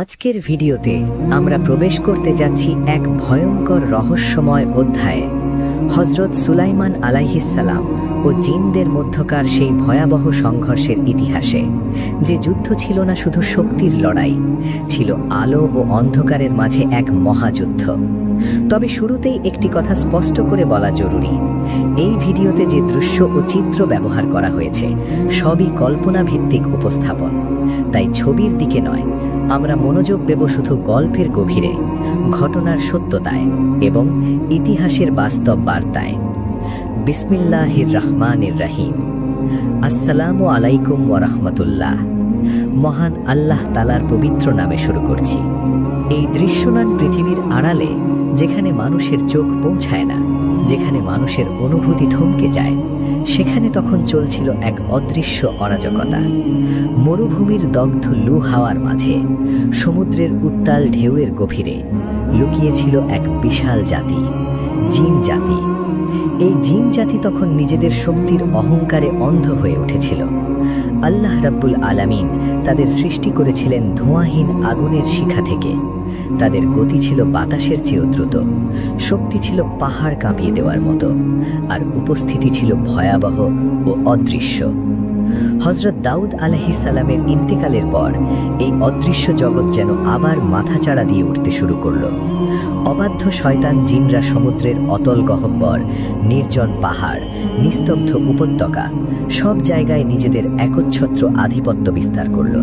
আজকের ভিডিওতে আমরা প্রবেশ করতে যাচ্ছি এক ভয়ঙ্কর রহস্যময় অধ্যায়ে, হযরত সুলাইমান আলাইহিসসালাম ও জিনদের মধ্যকার সেই ভয়াবহ সংঘর্ষের ইতিহাসে। যে যুদ্ধ ছিল না শুধু শক্তির লড়াই, ছিল আলো ও অন্ধকারের মাঝে এক মহাযুদ্ধ। তবে শুরুতেই একটি কথা স্পষ্ট করে বলা জরুরি, এই ভিডিওতে যে দৃশ্য ও চিত্র ব্যবহার করা হয়েছে সবই কল্পনা ভিত্তিক উপস্থাপন। তাই ছবির দিকে নয়, আমরা মনোযোগ দেব শুধু গল্পের গভীরে, ঘটনার সত্যতায় এবং ইতিহাসের বাস্তব বার্তায়। বিসমিল্লাহির রহমানির রহিম। আসসালামু আলাইকুম ওয়া রাহমাতুল্লাহ। মহান আল্লাহ তাআলার পবিত্র নামে শুরু করছি। এই দৃশ্যমান পৃথিবীর আড়ালে, যেখানে মানুষের চোখ পৌঁছায় না, যেখানে মানুষের অনুভূতি থমকে যায়, সেখানে তখন চলছিল এক অদৃশ্য অরাজকতা। মরুভূমির দগ্ধ লু হাওয়ার মাঝে, সমুদ্রের উত্তাল ঢেউয়ের গভীরে লুকিয়েছিল এক বিশাল জাতি, জিন জাতি। এই জিন জাতি তখন নিজেদের শক্তির অহংকারে অন্ধ হয়ে উঠেছিল। আল্লাহ রাব্বুল আলামিন তাদের সৃষ্টি করেছিলেন ধোঁয়াহীন আগুনের শিখা থেকে। তাদের গতি ছিল বাতাসের চেয়েও দ্রুত, শক্তি ছিল পাহাড় কাঁপিয়ে দেওয়ার মতো, আর উপস্থিতি ছিল ভয়াবহ ও অদৃশ্য। হযরত দাউদ আলাইহিস সালামের ইন্তেকালের পর এই অদৃশ্য জগৎ যেন আবার মাথাচাড়া দিয়ে উঠতে শুরু করল। অবাধ্য শয়তান জিনরা সমুদ্রের অতল গহ্বর, নির্জন পাহাড়, নিস্তব্ধ উপত্যকা, সব জায়গায় নিজেদের একচ্ছত্র আধিপত্য বিস্তার করল।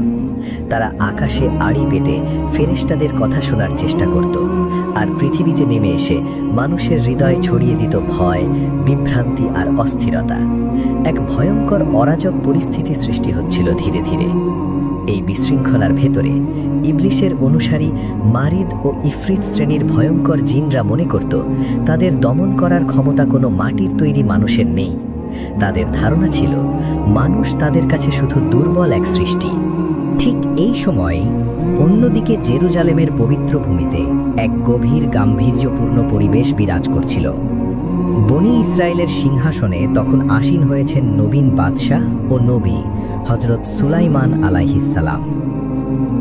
তারা আকাশে আড়ি পেতে ফেরেশতাদের কথা শোনার চেষ্টা করত, আর পৃথিবীতে নেমে এসে মানুষের হৃদয়ে ছড়িয়ে দিত ভয়, বিভ্রান্তি আর অস্থিরতা। এক ভয়ঙ্কর অরাজক পরিস্থিতি সৃষ্টি হচ্ছিল ধীরে ধীরে। এই বিশৃঙ্খলার ভেতরে ইবলিশের অনুসারী মারিদ ও ইফরিত শ্রেণীর ভয়ঙ্কর জিনরা মনে করত তাদের দমন করার ক্ষমতা কোনো মাটির তৈরি মানুষের নেই। তাদের ধারণা ছিল মানুষ তাদের কাছে শুধু দুর্বল এক সৃষ্টি। ঠিক এই সময় অন্যদিকে জেরুজালেমের পবিত্র ভূমিতে এক গভীর গাম্ভীর্যপূর্ণ পরিবেশ বিরাজ করছিল। বনি ইসরায়েলের সিংহাসনে তখন আসীন হয়েছেন নবীন বাদশাহ ও নবী হযরত সুলাইমান আলাইহিসসালাম।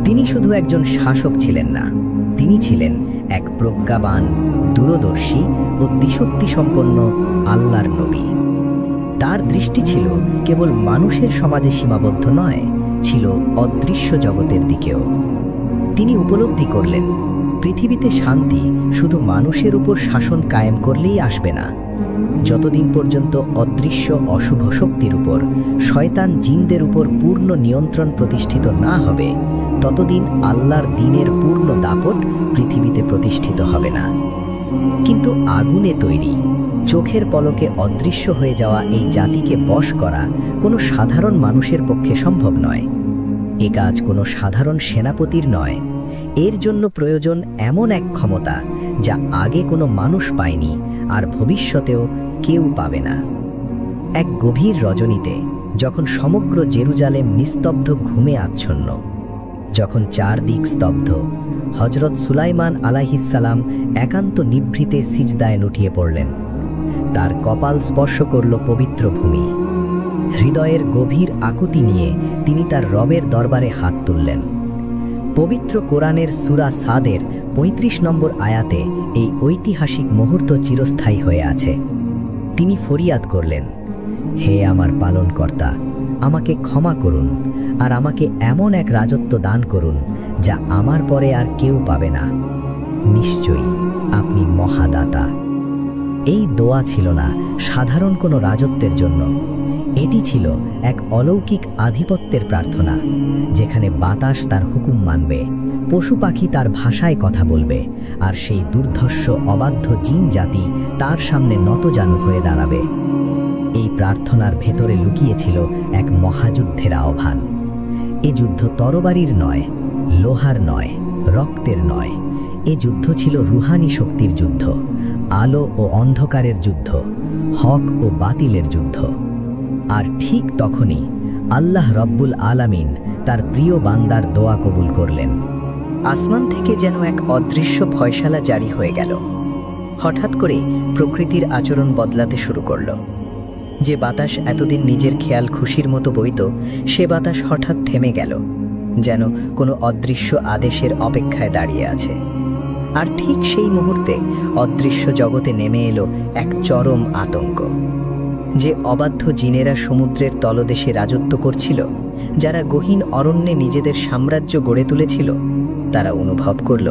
তিনি শুধু একজন শাসক ছিলেন না, তিনি ছিলেন এক প্রজ্ঞাবান, দূরদর্শী ও দিশক্তিসম্পন্ন আল্লাহর নবী। তার দৃষ্টি ছিল কেবল মানুষের সমাজে সীমাবদ্ধ নয়, ছিল অদৃশ্য জগতের দিকেও। তিনি উপলব্ধি করলেন, পৃথিবীতে শান্তি শুধু মানুষের উপর শাসন কায়েম করলেই আসবে না। যতদিন পর্যন্ত অদৃশ্য অশুভ শক্তির উপর, শয়তান জিনদের উপর পূর্ণ নিয়ন্ত্রণ প্রতিষ্ঠিত না হবে, ততদিন আল্লাহর দ্বীনের পূর্ণ দাপট পৃথিবীতে প্রতিষ্ঠিত হবে না। কিন্তু আগুনে তৈরি, চোখের পলকে অদৃশ্য হয়ে যাওয়া এই জাতিকে বশ করা কোনো সাধারণ মানুষের পক্ষে সম্ভব নয়। এ কাজ কোনো সাধারণ সেনাপতির নয়। এর জন্য প্রয়োজন এমন এক ক্ষমতা যা আগে কোনো মানুষ পায়নি, আর ভবিষ্যতেও কেউ পাবে না। এক গভীর রজনীতে, যখন সমগ্র জেরুজালেম নিস্তব্ধ ঘুমে আচ্ছন্ন, যখন চারদিক স্তব্ধ, হযরত সুলাইমান আলাইহিসসালাম একান্ত নিভৃতে সিজদায় লুটিয়ে পড়লেন। তার কপাল স্পর্শ করল পবিত্র ভূমি। হৃদয়ের গভীর আকুতি নিয়ে তিনি তার রবের দরবারে হাত তুললেন। পবিত্র কোরআনের সূরা সাদের ৩৫ নম্বর আয়াতে এই ঐতিহাসিক মুহূর্ত চিরস্থায়ী হয়ে আছে। তিনি ফরিয়াদ করলেন, হে আমার পালনকর্তা, আমাকে ক্ষমা করুন, আর আমাকে এমন এক রাজত্ব দান করুন যা আমার পরে আর কেউ পাবে না। নিশ্চয়ই আপনি মহাদাতা। এই দোয়া ছিল না সাধারণ কোনো রাজত্বের জন্য, এটি ছিল এক অলৌকিক আধিপত্যের প্রার্থনা, যেখানে বাতাস তার হুকুম মানবে, পশু পাখি তার ভাষায় কথা বলবে, আর সেই দুর্ধর্ষ অবাধ্য জিন জাতি তার সামনে নতজানু হয়ে দাঁড়াবে। এই প্রার্থনার ভেতরে লুকিয়েছিল এক মহাযুদ্ধের আহ্বান। এ যুদ্ধ তরবারির নয়, লোহার নয়, রক্তের নয়। এ যুদ্ধ ছিল রুহানি শক্তির যুদ্ধ, আলো ও অন্ধকারের যুদ্ধ, হক ও বাতিলের যুদ্ধ। আর ঠিক তখনই আল্লাহ রব্বুল আলামিন তার প্রিয় বান্দার দোয়া কবুল করলেন। আসমান থেকে যেন এক অদৃশ্য ফয়সালা জারি হয়ে গেল। হঠাৎ করে প্রকৃতির আচরণ বদলাতে শুরু করল। যে বাতাস এতদিন নিজের খেয়াল খুশির মতো বইত, সে বাতাস হঠাৎ থেমে গেল। যেন কোনো অদৃশ্য আদেশের অপেক্ষায় দাঁড়িয়ে আছে। আর ঠিক সেই মুহূর্তে অদৃশ্য জগতে নেমে এলো এক চরম আতঙ্ক। যে অবাধ্য জিনেরা সমুদ্রের তলদেশে রাজত্ব করছিল, যারা গহীন অরণ্যে নিজেদের সাম্রাজ্য গড়ে তুলেছিল, তারা অনুভব করল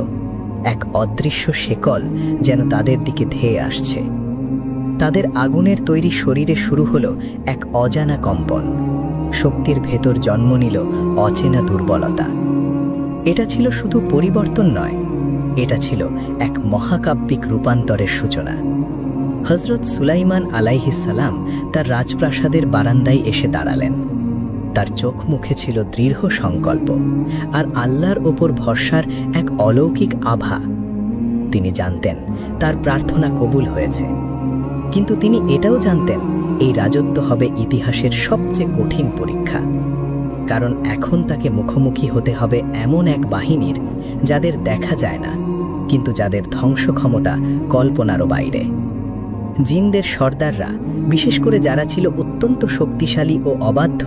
এক অদৃশ্য শেকল যেন তাদের দিকে ধেয়ে আসছে। তাদের আগুনের তৈরি শরীরে শুরু হলো এক অজানা কম্পন। শক্তির ভেতর জন্ম নিল অচেনা দুর্বলতা। এটা ছিল শুধু পরিবর্তন নয়, এটা ছিল এক মহাকাব্যিক রূপান্তরের সূচনা। হযরত সুলাইমান আলাইহিস সালাম তার রাজপ্রাসাদের বারান্দায় এসে দাঁড়ালেন। তার চোখ মুখে ছিল দৃঢ় সংকল্প আর আল্লাহর ওপর ভরসার এক অলৌকিক আভা। তিনি জানতেন তার প্রার্থনা কবুল হয়েছে, কিন্তু তিনি এটাও জানতেন এই রাজত্ব হবে ইতিহাসের সবচেয়ে কঠিন পরীক্ষা। কারণ এখন তাকে মুখোমুখি হতে হবে এমন এক বাহিনীর যাদের দেখা যায় না, কিন্তু যাদের ধ্বংস ক্ষমতা কল্পনারও বাইরে। জিনদের সর্দাররা, বিশেষ করে যারা ছিল অত্যন্ত শক্তিশালী ও অবাধ্য,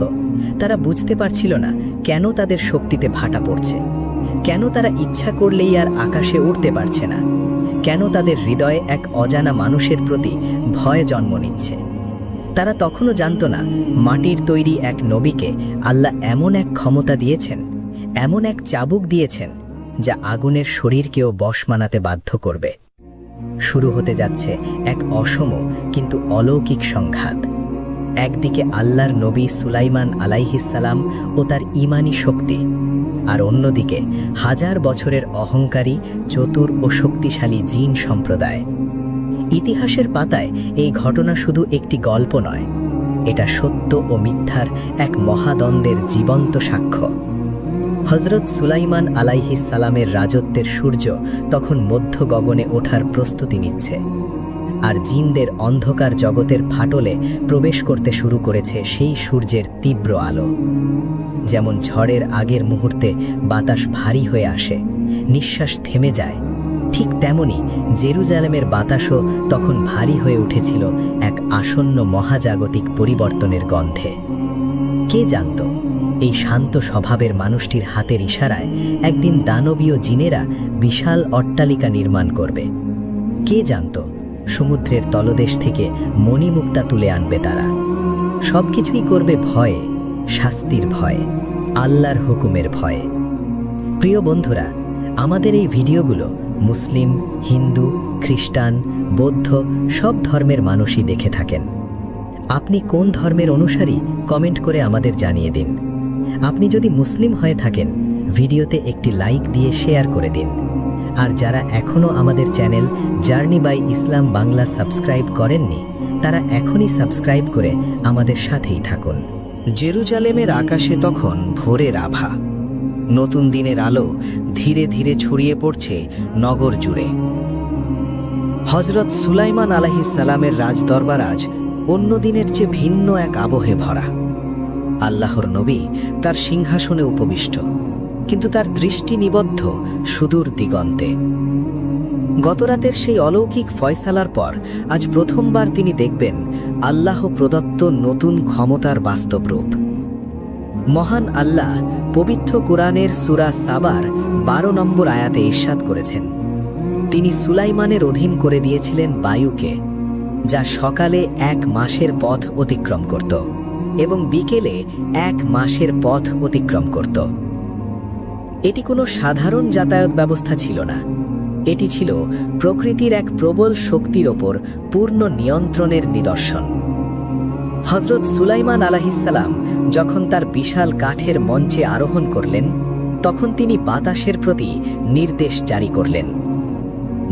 তারা বুঝতে পারছিল না কেন তাদের শক্তিতে ভাটা পড়ছে, কেন তারা ইচ্ছা করলেই আর আকাশে উঠতে পারছে না, কেন তাদের হৃদয়ে এক অজানা মানুষের প্রতি ভয় জন্ম নিচ্ছে। তারা তখনও জানত না মাটির তৈরি এক নবীকে আল্লাহ এমন এক ক্ষমতা দিয়েছেন, এমন এক চাবুক দিয়েছেন যা আগুনের শরীরকেও বশ মানাতে বাধ্য করবে। শুরু হতে যাচ্ছে এক অসম কিন্তু অলৌকিক সংঘাত। একদিকে আল্লাহর নবী সুলাইমান আলাইহিস সালাম ও তার ঈমানী শক্তি, আর অন্যদিকে হাজার বছরের অহংকারী, চতুর ও শক্তিশালী জিন সম্প্রদায়। ইতিহাসের পাতায় এই ঘটনা শুধু একটি গল্প নয়, এটা সত্য ও মিথ্যার এক মহাদ্বন্দ্বের জীবন্ত সাক্ষ্য। হযরত সুলাইমান আলাইহিস সালামের রাজত্বের সূর্য তখন মধ্য গগনে ওঠার প্রস্তুতি নিচ্ছে, আর জিনদের অন্ধকার জগতের ফাটলে প্রবেশ করতে শুরু করেছে সেই সূর্যের তীব্র আলো। যেমন ঝড়ের আগের মুহূর্তে বাতাস ভারী হয়ে আসে, নিঃশ্বাস থেমে যায়, ঠিক তেমনি জেরুজালেমের বাতাসও তখন ভারী হয়ে উঠেছিল এক আসন্ন মহাজাগতিক পরিবর্তনের গন্ধে। কে জানত এই শান্ত স্বভাবের মানুষটির হাতের ইশারায় একদিন দানবীয় জিনেরা বিশাল অট্টালিকা নির্মাণ করবে? কে জানত সমুদ্রের তলদেশ থেকে মণিমুক্তা তুলে আনবে তারা? সবকিছুই করবে ভয়ে, শাস্তির ভয়ে, আল্লাহর হুকুমের ভয়ে। প্রিয় বন্ধুরা, আমাদের এই ভিডিওগুলো মুসলিম, হিন্দু, খ্রিস্টান, বৌদ্ধ সব ধর্মের মানুষই দেখে থাকেন। আপনি কোন ধর্মের অনুসারী কমেন্ট করে আমাদের জানিয়ে দিন। আপনি যদি মুসলিম হয়ে থাকেন, ভিডিওতে একটি লাইক দিয়ে শেয়ার করে দিন। আর যারা এখনও আমাদের channel journey by Islam Bangla subscribe করেননি, তারা এখনই সাবস্ক্রাইব করে আমাদের সাথেই থাকুন। জেরুজালেমের আকাশে তখন ভোরের আভা। নতুন দিনের আলো ধীরে ধীরে ছড়িয়ে পড়ছে নগর জুড়ে। হযরত সুলাইমান আলাইহিস সালামের রাজদরবার আজ অন্য দিনের চেয়ে ভিন্ন এক আবহে ভরা। আল্লাহর নবী তার সিংহাসনে উপবিষ্ট, কিন্তু তার দৃষ্টি নিবদ্ধ সুদূর দিগন্তে। গতরাতের সেই অলৌকিক ফয়সালার পর আজ প্রথমবার তিনি দেখবেন আল্লাহ প্রদত্ত নতুন ক্ষমতার বাস্তব রূপ। মহান আল্লাহ পবিত্র কুরআনের সূরা সাবার 12 নম্বর আয়াতে ইরশাদ করেছেন, তিনি সুলাইমানের অধীন করে দিয়েছিলেন বায়ুকে, যা সকালে 1 মাসের পথ অতিক্রম করত এবং বিকেলে 1 মাসের পথ অতিক্রম করত। এটি কোনো সাধারণ যাতায়াত ব্যবস্থা ছিল না, এটি ছিল প্রকৃতির এক প্রবল শক্তির ওপর পূর্ণ নিয়ন্ত্রণের নিদর্শন। হযরত সুলাইমান আলাইহিস সালাম যখন তার বিশাল কাঠের মঞ্চে আরোহণ করলেন, তখন তিনি বাতাসের প্রতি নির্দেশ জারি করলেন।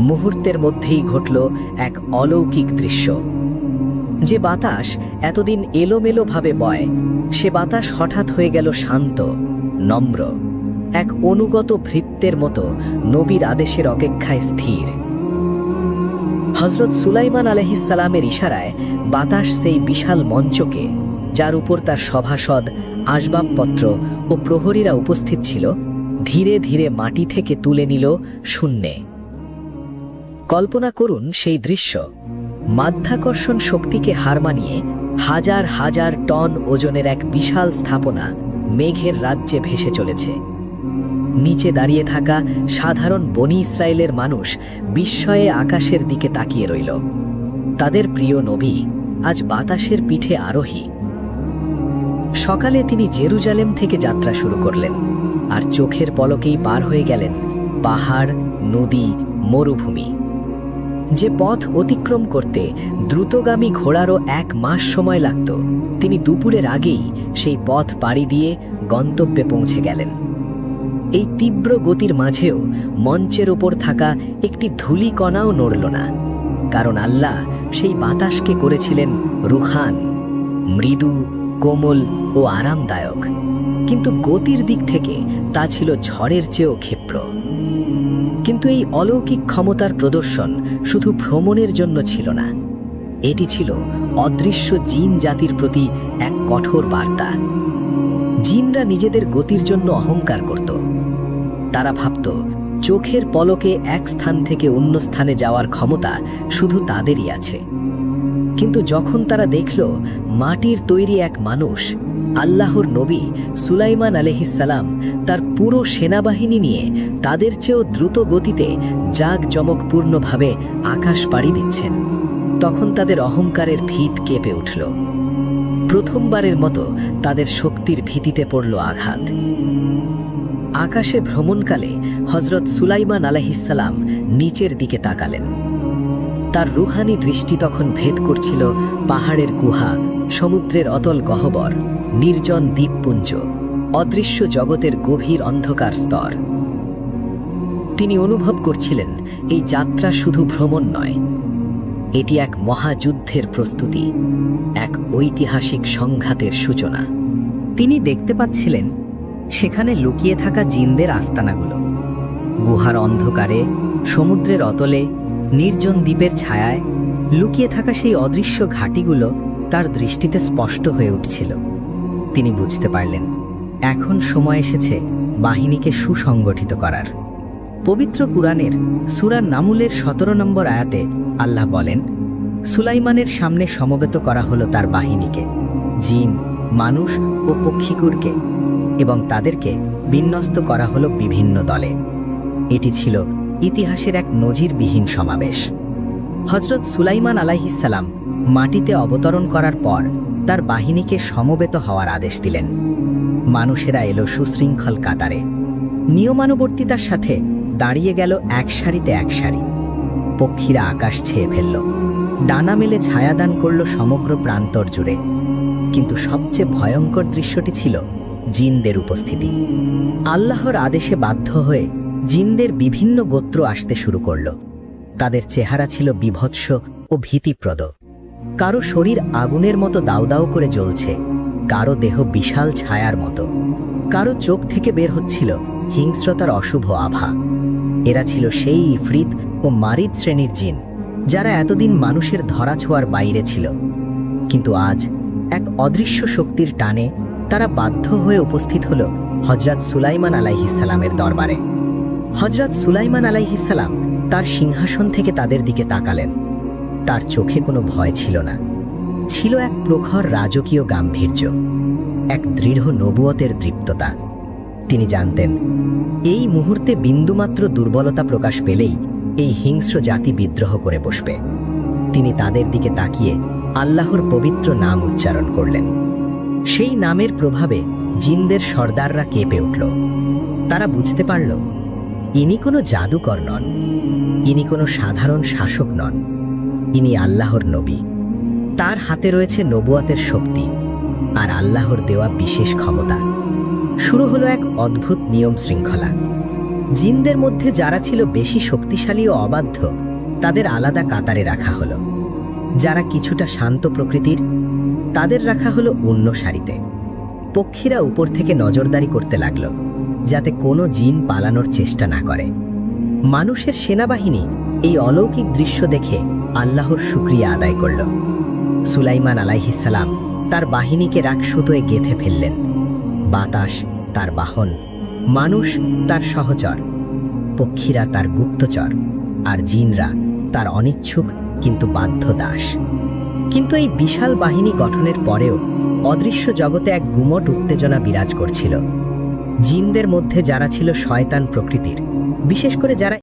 মুহূর্তের মধ্যেই ঘটল এক অলৌকিক দৃশ্য। যে বাতাস এতদিন এলোমেলোভাবে বয়, সে বাতাস হঠাৎ হয়ে গেল শান্ত, নম্র, এক অনুগত ভৃত্যের মতো নবীর আদেশের অপেক্ষায় স্থির। হযরত সুলাইমান আলাইহিস সালামের ইশারায় বাতাস সেই বিশাল মঞ্চকে, যার উপর তার সভাসদ, আসবাবপত্র ও প্রহরীরা উপস্থিত ছিল, ধীরে ধীরে মাটি থেকে তুলে নিল শূন্যে। কল্পনা করুন সেই দৃশ্য। মাধ্যাকর্ষণ শক্তিকে হার মানিয়ে হাজার হাজার টন ওজনের এক বিশাল স্থাপনা মেঘের রাজ্যে ভেসে চলেছে। নিচে দাঁড়িয়ে থাকা সাধারণ বনি ইসরায়েলের মানুষ বিস্ময়ে আকাশের দিকে তাকিয়ে রইল। তাদের প্রিয় নবী আজ বাতাসের পিঠে আরোহী। সকালে তিনি জেরুজালেম থেকে যাত্রা শুরু করলেন, আর চোখের পলকেই পার হয়ে গেলেন পাহাড়, নদী, মরুভূমি। যে পথ অতিক্রম করতে দ্রুতগামী ঘোড়ারও 1 মাস সময় লাগত, তিনি দুপুরের আগেই সেই পথ পাড়ি দিয়ে গন্তব্যে পৌঁছে গেলেন। এই তীব্র গতির মাঝেও মঞ্চের ওপর থাকা একটি ধূলিকণাও নড়ল না, কারণ আল্লাহ সেই বাতাসকে করেছিলেন রুখান, মৃদু, কোমল ও আরামদায়ক। কিন্তু গতির দিক থেকে তা ছিল ঝড়ের চেয়েও ক্ষিপ্র। কিন্তু এই অলৌকিক ক্ষমতার প্রদর্শন শুধু ভ্রমণের জন্য ছিল না, এটি ছিল অদৃশ্য জিন জাতির প্রতি এক কঠোর বার্তা। জিনরা নিজেদের গতির জন্য অহংকার করত। তারা ভাবত চোখের পলকে এক স্থান থেকে অন্য স্থানে যাওয়ার ক্ষমতা শুধু তাদেরই আছে। কিন্তু যখন তারা দেখল মাটির তৈরি এক মানুষ, আল্লাহর নবী সুলাইমান আলাইহিসসালাম, তার পুরো সেনাবাহিনী নিয়ে তাদের চেয়েও দ্রুত গতিতে জাঁকজমকপূর্ণভাবে আকাশ পাড়ি দিচ্ছেন, তখন তাদের অহংকারের ভিত কেঁপে উঠল। প্রথমবারের মতো তাদের শক্তির ভিত্তিতে পড়ল আঘাত। আকাশে ভ্রমণকালে হযরত সুলাইমান আলাইহিসসালাম নিচের দিকে তাকালেন। তার রুহানি দৃষ্টি তখন ভেদ করছিল পাহাড়ের গুহা, সমুদ্রের অতল গহ্বর, নির্জন দ্বীপপুঞ্জ, অদৃশ্য জগতের গভীর অন্ধকার স্তর। তিনি অনুভব করছিলেন এই যাত্রা শুধু ভ্রমণ নয়, এটি এক মহাযুদ্ধের প্রস্তুতি, এক ঐতিহাসিক সংঘাতের সূচনা। তিনি দেখতে পাচ্ছিলেন সেখানে লুকিয়ে থাকা জিনদের আস্তানাগুলো, গুহার অন্ধকারে, সমুদ্রের অতলে, নির্জন দ্বীপের ছায়ায় লুকিয়ে থাকা সেই অদৃশ্য ঘাঁটিগুলো তার দৃষ্টিতে স্পষ্ট হয়ে উঠছিল। তিনি বুঝতে পারলেন এখন সময় এসেছে বাহিনীকে সুসংগঠিত করার। পবিত্র কুরআনের সূরা নামুলের 17 নম্বর আয়াতে আল্লাহ বলেন, সুলাইমানের সামনে সমবেত করা হলো তার বাহিনীকে, জিন, মানুষ ও পক্ষীকুরকে, এবং তাদেরকে বিন্যস্ত করা হলো বিভিন্ন দলে। এটি ছিল ইতিহাসের এক নজিরবিহীন সমাবেশ। হযরত সুলাইমান আলাইহিসসালাম মাটিতে অবতরণ করার পর তার বাহিনীকে সমবেত হওয়ার আদেশ দিলেন। মানুষেরা এলো সুশৃঙ্খল কাতারে, নিয়মানুবর্তিতার সাথে দাঁড়িয়ে গেল এক সারিতে এক সারি। পক্ষীরা আকাশ ছেয়ে ফেলল, ডানা মেলে ছায়াদান করল সমগ্র প্রান্তর জুড়ে। কিন্তু সবচেয়ে ভয়ঙ্কর দৃশ্যটি ছিল জিনদের উপস্থিতি। আল্লাহর আদেশে বাধ্য হয়ে জিনদের বিভিন্ন গোত্র আসতে শুরু করল। তাদের চেহারা ছিল বিভৎস ও ভীতিপ্রদ। কারো শরীর আগুনের মতো দাউ দাউ করে জ্বলছে, কারো দেহ বিশাল ছায়ার মতো, কারো চোখ থেকে বের হচ্ছিল হিংস্রতার অশুভ আভা। এরা ছিল সেই ইফরিত ও মারিদ শ্রেণীর জিন, যারা এতদিন মানুষের ধরাছোঁয়ার বাইরে ছিল। কিন্তু আজ এক অদৃশ্য শক্তির টানে তারা বাধ্য হয়ে উপস্থিত হল হযরত সুলাইমান আলাইহিসসালামের দরবারে। হযরত সুলাইমান আলাইহিসসালাম তার সিংহাসন থেকে তাদের দিকে তাকালেন। তার চোখে কোনো ভয় ছিল না, ছিল এক প্রখর রাজকীয় গাম্ভীর্য, এক দৃঢ় নবুয়তের দৃপ্ততা। তিনি জানতেন এই মুহূর্তে বিন্দুমাত্র দুর্বলতা প্রকাশ পেলেই এই হিংস্র জাতি বিদ্রোহ করে বসবে। তিনি তাদের দিকে তাকিয়ে আল্লাহর পবিত্র নাম উচ্চারণ করলেন। সেই নামের প্রভাবে জিনদের সর্দাররা কেঁপে উঠল। তারা বুঝতে পারল ইনি কোনো জাদুকর নন, ইনি কোনো সাধারণ শাসক নন, ইনি আল্লাহর নবী। তার হাতে রয়েছে নবুয়তের শক্তি আর আল্লাহর দেওয়া বিশেষ ক্ষমতা। শুরু হলো এক অদ্ভুত নিয়ম শৃঙ্খলা। জিনদের মধ্যে যারা ছিল বেশি শক্তিশালী ও অবাধ্য, তাদের আলাদা কাতারে রাখা হলো। যারা কিছুটা শান্ত প্রকৃতির, তাদের রাখা হলো অন্য সারিতে। পক্ষীরা উপর থেকে নজরদারি করতে লাগল, যাতে কোনো জিন পালানোর চেষ্টা না করে। মানুষের সেনাবাহিনী এই অলৌকিক দৃশ্য দেখে আল্লাহর শুকরিয়া আদায় করল। সুলাইমান আলাইহিসসালাম তার বাহিনীকে রাগসুতোয় গেঁথে ফেললেন। বাতাস তার বাহন, মানুষ তার সহচর, পক্ষীরা তার গুপ্তচর, আর জিনরা তার অনিচ্ছুক কিন্তু বাধ্য দাস। কিন্তু এই বিশাল বাহিনী গঠনের পরেও অদৃশ্য জগতে এক গুমট উত্তেজনা বিরাজ করছিল। জিনদের মধ্যে যারা ছিল শয়তান প্রকৃতির, বিশেষ করে যারা